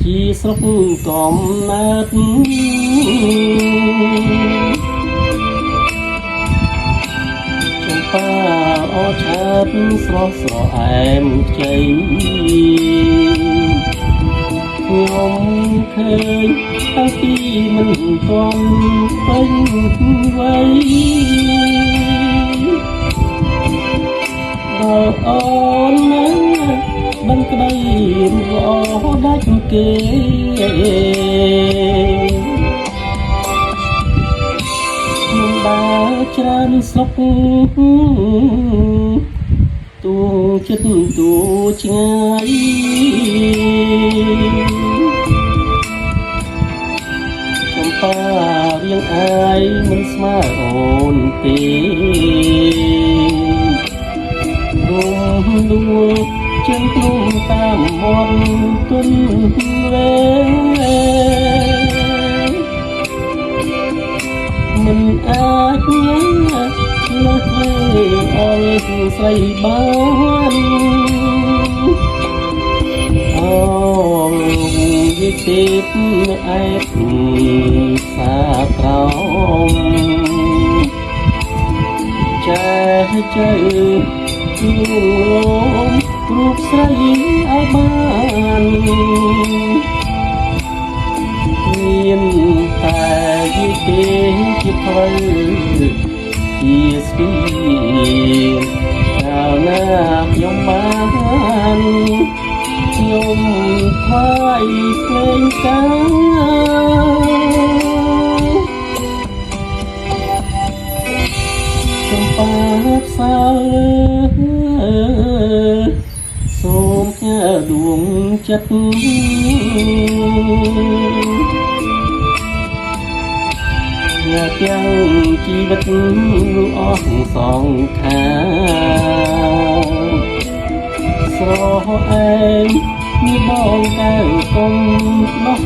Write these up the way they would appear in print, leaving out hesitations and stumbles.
ជាស្រុកកំណើតចំប៉ាអរឆើតស្រស់ស្រអែមខ្ចីខ្ញុំឃើញតាំងពីមិនទាន់ពេញវ័យដល់អូនណាបានក្តីល្អដាច់គេខ្ញុំដើរច្រើនស្រុកទូចិត្តទូឆ្ងាយចំប៉ារៀងអាយមិនស្មើអូនទេរុំដួលជើងទ្រុំតាមមាត់ទុនវែមិនអាចលើកលើអងស្រីបានអូយទេពអែបសាក្រោមចេះជើជួមរូបស្រីឲ្យបានមានតែយីទេជាផ្លូវជាស្ពីកាលណាខ្ញុំបានខ្ញុំថ្វាយភ្លេងកាចំប៉ាផ្សាសូមផ្ញើដួងចិត្តអ្នកទាំងជីវិតនោះអស់សងខាស្រអែមមានបងកែវកុំដោះ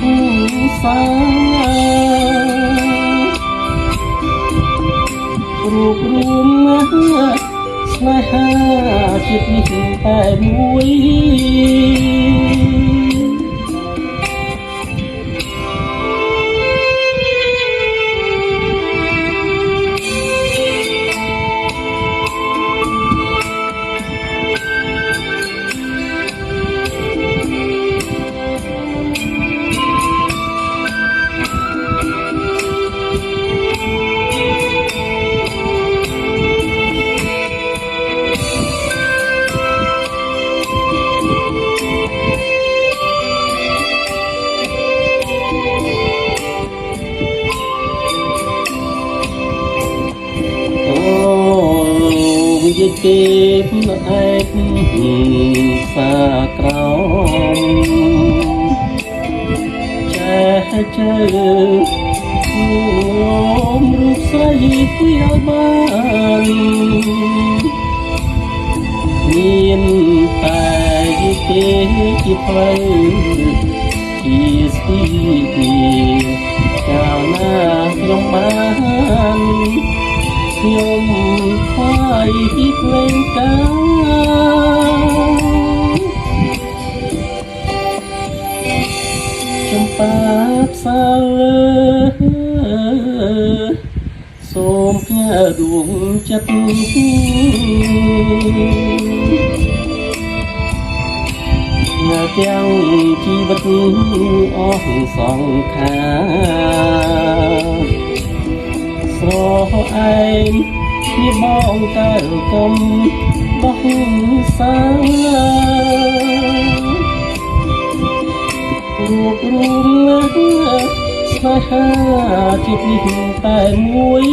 សារូបរួមណាស់ស្នេហាជាតិនេះតែមួយទេពអែបសាក្រោមចេះជើមរូបស្រីឲ្យបានមានតែយីទេជាផ្លូវជាស្ពីកាលណាខ្ញុំបានខ្ញុំថ្វាយភ្លេងកាចំប៉ាផ្សាសូមផ្ញើដួងចិត្តអ្នកទាំងជីវិតអស់សងខាស្រអែមជាបងកែវកុំបោះសារួបរួមណាស់ស្នេហាជាតិនេះតែមួយ